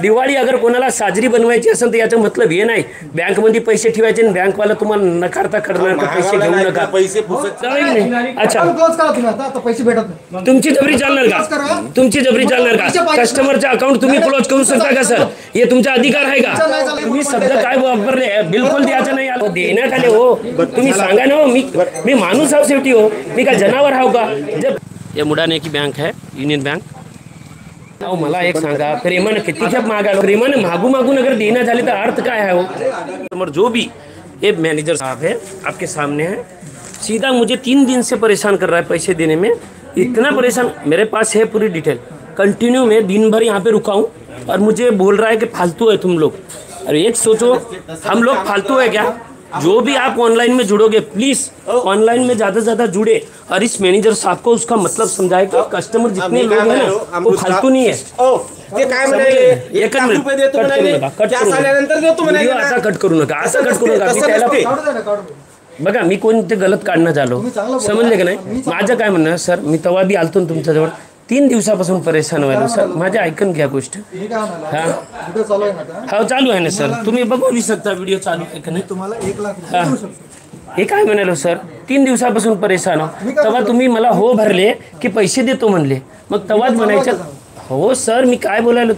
दिवाळी अगर कोणाला साजरी बनवायची असेल तर याचं मतलब हे नाही बँकमध्ये पैसे ठेवायचे आणि बँकवाला तुम्हाला नकारता करणार का पैसे घेऊ नका पैसे अच्छा तुमची जबरी चालणार का तुमची जबरी चालणार का कस्टमरचा अकाउंट तुम्ही क्लोज करू शकता का सर हे तुमचा अधिकार आहे का तुम्ही शब्द काय वापरले बिलकुल द्यायचं नाही आलो देण्यात आले हो तुम्ही सांगा ना हो मी माणूस आहो शेवटी हो मी का जनावर आहो का जब ये मुडाने की बैंक है यूनियन बैंक मला एक सांगा प्रेमाने किती खेप मागायला प्रेमाने मागू मागून अगर देना झाले तर अर्थ काय है हो जो भी ये मैनेजर साहब है आपके सामने है सीधा मुझे 3 दिन से परेशान कर रहा है पैसे देने में इतना परेशान मेरे पास है पूरी डिटेल कंटिन्यू में दिन भर यहाँ पे रुका हूँ और मुझे बोल रहा है कि फालतू है तुम लोग अरे एक सोचो हम लोग फालतू है क्या जो भी आप ऑनलाइन में जुड़ोगे प्लीज ऑनलाइन में ज्यादा से ज्यादा जुड़े और इस मैनेजर साहब को उसका मतलब समझाए कि कस्टमर जितने लोग हैं ना वो फालतू नहीं है असा कट करू नका बघा मी कोणते गलत काढणं झालो समजले का नाही माझं काय म्हणणं सर मी तेव्हा बी आलतो ना तुमच्याजवळ 3 दिवसापासून परेशान व्हायलो सर माझे ऐकून घ्या गोष्ट हा चालू आहे ना सर तुम्ही बघू शकता व्हिडिओ चालू आहे का नाही तुम्हाला 1 लाख हे काय म्हणालो सर 3 दिवसापासून परेशान हो तेव्हा तुम्ही मला हो भरले की पैसे देतो म्हणले मग तेव्हाच म्हणायचं हो सर मी काय बोलायलो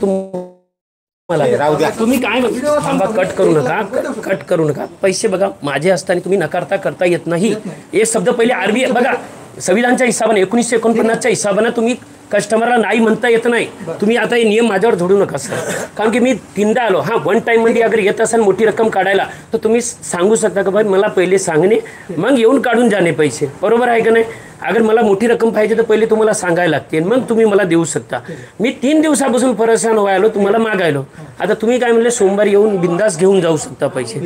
तुम्ही काय थांबा कट करू नका पैसे बघा माझे असताना तुम्ही नकारता करता येत नाही हे शब्द पहिले आरबीआय बघा संविधानच्या हिसाबाने 1949च्या हिसाबाने तुम्ही कस्टमरला नाही म्हणता येत नाही तुम्ही आता हे नियम माझ्यावर जोडू नका सर कारण की मी 3दा आलो हां 1 टाइम मध्ये अगर येत असेल मोठी रक्कम काढायला तर तुम्ही सांगू शकता का भाई मला पहिले सांगणे मग येऊन काढून जाणे पैसे बरोबर आहे का नाही अगर मला मोठी रक्कम पाहिजे तर पहिले तुम्हाला सांगायला लागते मग तुम्ही मला देऊ शकता मी 3 दिवसापासून परेशान व्हायलो तुम्हाला मागायलो आता तुम्ही काय म्हणले सोमवारी येऊन बिंदास घेऊन जाऊ शकता पैसे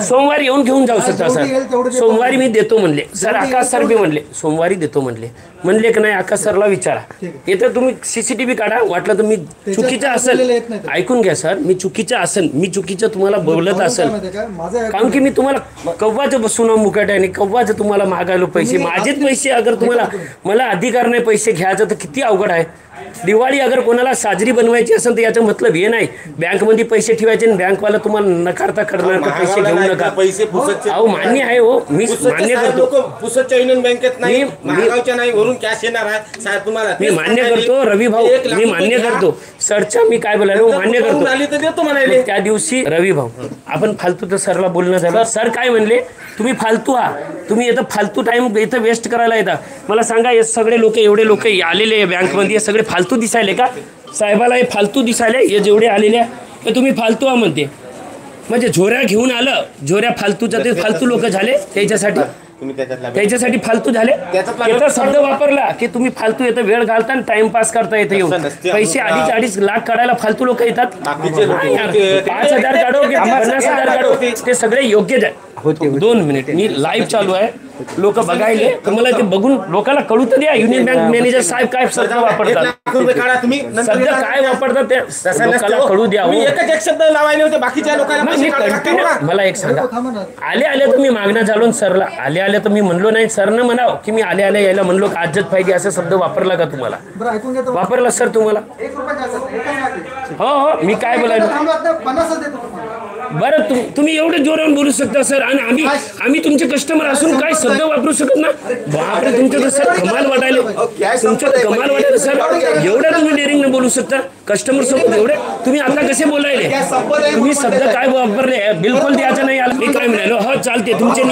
सोमवारी येऊन घेऊन जाऊ शकता सर सोमवारी मी देतो म्हणले सर आकाश सर बी म्हणले सोमवारी देतो म्हणले की नाही आकाश सरला विचारा येतं तुम्ही सीसीटीव्ही काढा वाटलं तर मी चुकीचं असेल ऐकून घ्या सर मी चुकीचं तुम्हाला बोलत असेल कारण की मी तुम्हाला कव्वाचं बसून मुकाट आहे कव्वाचं तुम्हाला मागायलो पैसे माझेच पैसे अगर तुम्हाला मला अधिकार नाही पैसे घ्यायचं तर किती अवघड आहे दिवाळी अगर कोणाला साजरी बनवायची असेल तर याचं मतलब हे नाही बँकमध्ये पैसे ठेवायचे आणि बँकवाला तुम्हाला नकारता करणार का पैसे घेऊ नका पैसे अहो मान्य आहे हो मी मान्य करतो पुसदच्या युनियन बँकेत नाही महागावच्या नाही वरून कॅश येणार आहे साहेब तुम्हाला मी मान्य करतो रवी भाऊ मी मान्य करतो सरच्या मी काय बोलायलो मान्य करतो आली तर देतो म्हणाले त्या दिवशी रवी भाऊ आपण फालतू तर सरला बोलणं झालं सर काय म्हणले तुम्ही फालतू तुम्ही इथं फालतू टाइम इथं वेस्ट करायला येता मला सांगा हे सगळे लोक एवढे लोक आलेले बँकमध्ये सगळे फालतू दिसायले का साहेबाला हे फालतू दिसायले हे जेवढे आलेले ते तुम्ही फालतू म्हणते म्हणजे झोऱ्या घेऊन आलं झोऱ्या फालतूच्या ते फालतू लोक झाले त्याच्यासाठी फालतू झाले त्याचा शब्द वापरला की तुम्ही फालतू येतं वेळ घालता आणि टाइमपास करता येतं येऊन पैसे 2.5 लाख काढायला फालतू लोक येतात 5,000 काढो की 50,000 काढो ते सगळे योग्यच आहे 2 मिनिट मी लाईव्ह चालू आहे लोक बघायले तर मला ते बघून लोकांना कळू तर द्या युनियन बँक मॅनेजर साहेब काय शब्द वापरतात शब्द काय वापरतात ते लोकांना कळू द्या एक शब्द लावायले होते बाकीच्या लोकांना मला एक सांगा आले तुम्ही मागण्या झालो सरला आले तर मी म्हणलो नाही सरनं म्हणाव की मी आले यायला म्हणलो आजच पाहिजे असा शब्द वापरला का तुम्हाला वापरला सर तुम्हाला हो मी काय बोलायलो बरं तुम्ही एवढे जोरावर बोलू शकता सर आणि आम्ही तुमचे कस्टमर असून काय शब्द वापरू शकत ना बापरे तुमचं तर सर कमाल वाटायला सर एवढं तुम्ही डेअरिंग बोलू शकता कस्टमर सोबत एवढे तुम्ही आता कसे बोलायले तुम्ही शब्द काय वापरले बिलकुल द्यायचं नाही मी काय म्हणालो हो चालते तुमचे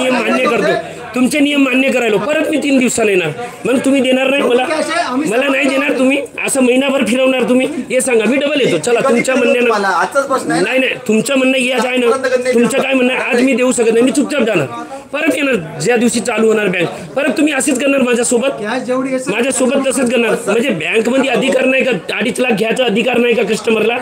नियम मान्य करायलो परत मी 3 दिवसाला येणार मग तुम्ही देणार नाही मला नाही देणार तुम्ही असं महिनाभर फिरवणार तुम्ही हे सांगा मी डबल येतो चला तुमच्या म्हणण्यानं नाही तुमचं म्हणणं याच आहे ना तुमचं काय म्हणणं आज मी देऊ शकत नाही मी चुपचाप जाणार परत येणार ज्या दिवशी चालू होणार बँक परत तुम्ही असेच करणार माझ्यासोबत तसंच करणार म्हणजे बँकमध्ये अधिकार नाही का 2.5 लाख घ्यायचा अधिकार नाही का कस्टमरला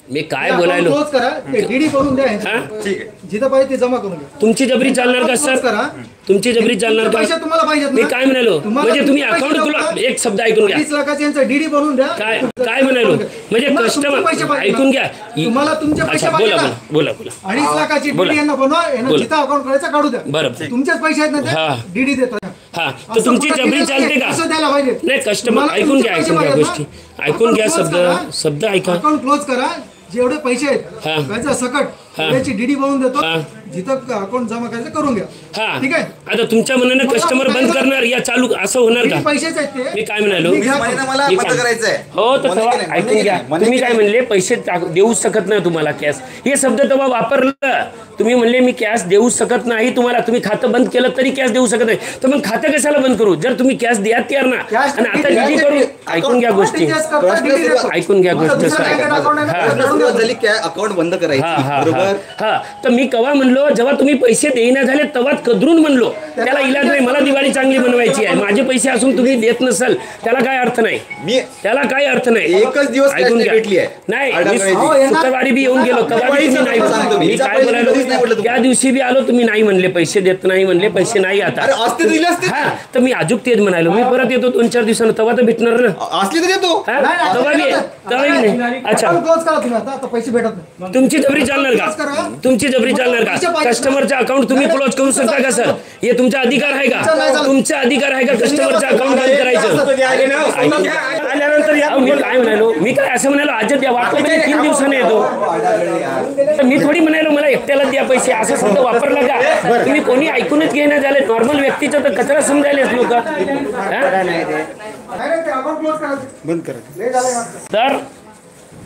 मी काय बोलायलो क्लोज करा, ते डीडी करून द्या हा? ठीक आहे. जिथं पाहिजे ते जमा करून घ्या. तुमची जबरी चालणार का क्लोज सर? करा. तुमची जबरी चालणार का? पैसे तुम्हाला पाहिजेत मी ना? काय म्हणालो तुम्हाला म्हणजे तुम्ही तुमचे अकाउंट पैसे खुला नव्हतं? एक शब्द ऐकून घ्या 20 लाखाचे यांचं डीडी बनवून द्या. काय काय म्हणालो म्हणजे तुम्हाला कस्टमर तुमचे पैसे पाहिजे ऐकून ना? घ्या तुम्हाला तुमचे पैसे अच्छा पाहिजे बोला ना? बोला बोला 2.5 लाखाची बोला. डीडी यांना बनवा, यांना बोला. जिथं अकाउंट करायचं काढू द्या. बरं. तुमचेच पैसे आहेत ना हा. ते डीडी देतात. हा तर तुमची जबरी चालते का? असं द्यायला पाहिजे. नाही कस्टमर तुम्हाला ऐकून तुमचे घ्या पैसे ऐकून घ्या पाहिजेत गोष्टी ना? ऐकून घ्या अकाउंट शब्द क्लोज करा. शब्द ऐका अकाउंट क्लोज करा. जेवढे पैसे हा. आहेत त्याच्या सकट हा. त्याची डीडी बनवून देतो. हा. जिथं अकाउंट जमा करायचं करून घ्या. हा ठीक आहे. आता तुमच्या मनानं कस्टमर बंद करणार या चालू असं होणार डीडी का? पैसेच आहेत ते. मी काय म्हणालो तुम्ही घ्या. मला मी बंद काय- करायचंय. हो तर म्हणले तेव्हा की नाही, ऐकून म्हणले घ्या की नाही, तुम्ही म्हणले काय की म्हणले पैसे देऊ शकत नाही तुम्हाला कॅश हे शब्द तेव्हा वापरलं तुम्ही म्हणले मी कॅश देऊ शकत नाही तुम्हाला तुम्ही खातं बंद केलं तरी कॅश देऊ शकत नाही तर मग खातं कशाला बंद करू जर तुम्ही कॅश द्या तयार ना Cash आणि आता किती डीडी द्यायचे? करू ऐकून घ्या गोष्टी रिचार्ज करता डीडी देतो. ऐकून घ्या मला गोष्ट दुसऱ्या सर. बँकेत अकाउंट आहे ना, हा. काढून सुरुवात घ्या. झाली की अकाउंट बंद हा करायची हा बरोबर. हा तर मी केव्हा म्हणलो जेव्हा तुम्ही पैसे देईना झाले तेव्हाच कदरून म्हणलो त्याला इलाज नाही मला दिवाळी चांगली बनवायची आहे माझे पैसे असून तुम्ही देत नसाल त्याला काय अर्थ नाही मी त्याला काय अर्थ नाही एकच दिवस cash ऐकून नाही घ्या. भेटली आहे. नाही आढळराव मी हो, येणार. शुक्रवारी बी येऊन गेलो तेव्हा बी तुम्ही नाही सांगतो मी. मी काय कधीच नाही म्हटलं बोलायलो तुम्ही. त्या दिवशी बी आलो तुम्ही नाही म्हणले पैसे देत नाही म्हणले पैसे नाही अरे आता असते दिले असते हा तर मी अजूक तेच म्हणालो मी परत येतो 2-4 दिवसानं तेव्हा तर भेटणार ना असले तर देतो. हा? नाही, नाही, तेव्हा बी तेव्हा बी नाही अच्छा अकाउंट क्लोज करा तुम्ही आता पैसे भेटत नाही. तुमची जबरी चालणार क्लोज का करा. तुमची जबरी चालणार का कस्टमरचे अकाउंट तुम्ही क्लोज करू शकता का सर हे तुमचा अधिकार आहे का तुमचा अधिकार आहे का कस्टमरचं अकाउंट बंद करायचं आले ना, समजून घ्या. आल्यानंतर मी काय म्हणालो मी काय असं म्हणालो आज द्या वाटलं मी 3 दिवसाने येतो तर मी थोडी म्हणालो मला एकट्याला द्या पैसे असा शब्द वापरला का तुम्ही कोणी ऐकूनच घेणं झाले नॉर्मल व्यक्तीचं तर कचरा समजायलेच लोक नाही, ते अकाउंट क्लोज करा. बंद करा. लय झालंय माझं. तर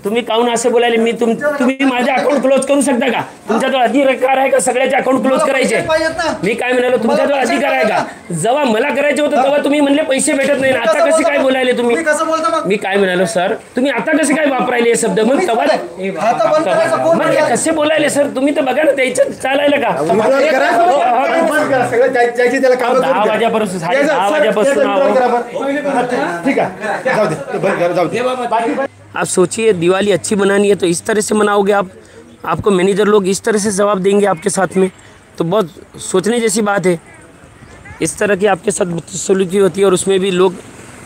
तुम्ही काहून असं बोलायले मी तुम्ही माझे अकाउंट क्लोज करू शकता का तुमच्याजवळ अधिकार आहे का सगळ्याचे अकाउंट क्लोज करायचे पैसे पाहिजेत ना. मी काय म्हणालो तुमच्याजवळ अधिकार आहे का जेव्हा मला करायचं होतं तेव्हा तुम्ही म्हणले पैसे भेटत नाही आता कसे काय बोलायले तुम्ही तुम्ही कसं बोलता मग? मी काय म्हणालो सर तुम्ही आता कसे काय वापरायले हे शब्द मग तेव्हा खाता बंद करायचं कोण मग हे कसे बोलायले सर तुम्ही तर बघा ना द्यायचं चालायला का विड्रॉल करा. बंद करा. सगळं ज्याची त्याला कामं करून 10 द्या. वाजेपासून या साडे जा, 10 सर, वाजेपासून या जा, आहो. करा बरं. ठीक आहे जाऊ दे ते बंद करा जाऊ दे. आप सोचिए दिवाली अच्छी बनानी है तो इस तरह से मनाओगे आप आपको मैनेजर लोग इस तरह से जवाब देंगे आपके साथ में तो बहुत सोचने जैसी बात है इस तरह की आपके साथ बदसलूकी होती है और उसमें भी लोग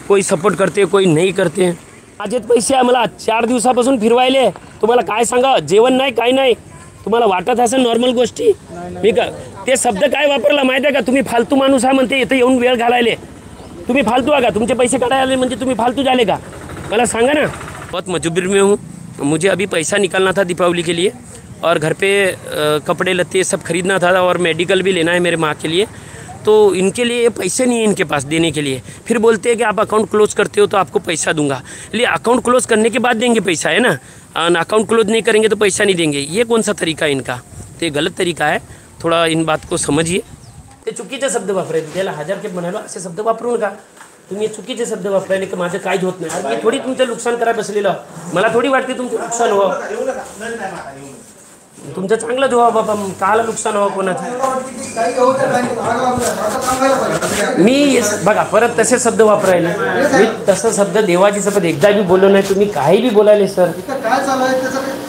कोई सपोर्ट करते हैं कोई नहीं करते हैं माझेच पैसे मला 4 दिवसापासून फिरवायले तुम्हाला काय सांगा जेवण नाही काय नाही तुम्हाला वाटत असेल नॉर्मल गोष्टी मी का ते शब्द काय वापरला माहिती आहे का तुम्ही फालतू माणूस हा म्हणते इथं येऊन वेळ घालायले तुम्ही फालतू आहे का तुमचे पैसे काढायला म्हणजे तुम्ही फालतू झाले का मला सांगा ना बहुत मजबूरी में हूँ मुझे अभी पैसा निकालना था दीपावली के लिए और घर पे कपड़े लत्ते सब खरीदना था और मेडिकल भी लेना है मेरे माँ के लिए तो इनके लिए पैसे नहीं है इनके पास देने के लिए फिर बोलते हैं कि आप अकाउंट क्लोज करते हो तो आपको पैसा दूंगा लिए अकाउंट क्लोज करने के बाद देंगे पैसा है ना अकाउंट क्लोज नहीं करेंगे तो पैसा नहीं देंगे ये कौन सा तरीका है इनका तो ये गलत तरीका है थोड़ा इन बात को समझिए ते चुकीचे शब्द वापरायचे त्याला 1000 के म्हणालो असे शब्द वापरू नका तुम्ही चुकीचे शब्द वापरायले की माझं काहीच होत नाही अरे मी थोडी तुमचं नुकसान करायला बसलेलं मला थोडी वाटते तुमचं नुकसान व्हावं तुमचं चांगलंच व्हावं बाबा काला नुकसान व्हावं कोणाचं काही होत नाही बँकेत. आग लागली. आता थांबायला पाहिजे. मी बघा परत तसे शब्द वापरायले मी तसं शब्द देवाची शपथ एकदा बी बोललो नाही तुम्ही काही बी बोलायले सर इथं काय चालू आहे त्याचं काही-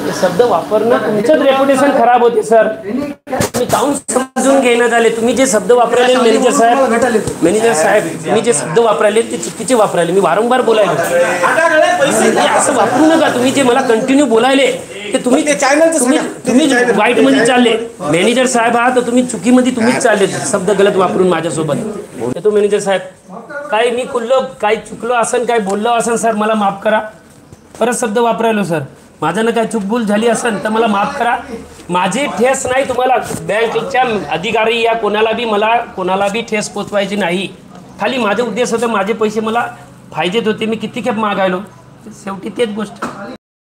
हे शब्द वापरणं तुमचंच रेप्युटेशन खराब होते सर तुम्ही काहून समजून घेणं झाले तुम्ही जे शब्द वापरायले मॅनेजर साहेब तुम्ही जे शब्द वापरायले ते चुकीचे वापरायले मी वारंवार बोलायलो हे असं वापरू नका तुम्ही जे मला कंटिन्यू बोलायले ते तुम्ही तुम्ही वाईट मध्ये चालले मॅनेजर साहेब आहात तर तुम्ही चुकीमध्ये तुम्हीच चालले शब्द गलत वापरून माझ्यासोबत येतो मॅनेजर साहेब काय मी कुल्लो काय चुकलो असन काय बोललो असन सर मला माफ करा परत शब्द वापरायलो सर माझ्यानं काय चुकभूल झाली असेल तर मला माफ करा माझी ठेस नाही तुम्हाला बँकेच्या अधिकारी या कोणाला बी ठेस पोचवायची नाही खाली माझे उद्देश होते माझे पैसे मला पाहिजेत होते मी किती खेप मागायलो शेवटी तेच गोष्ट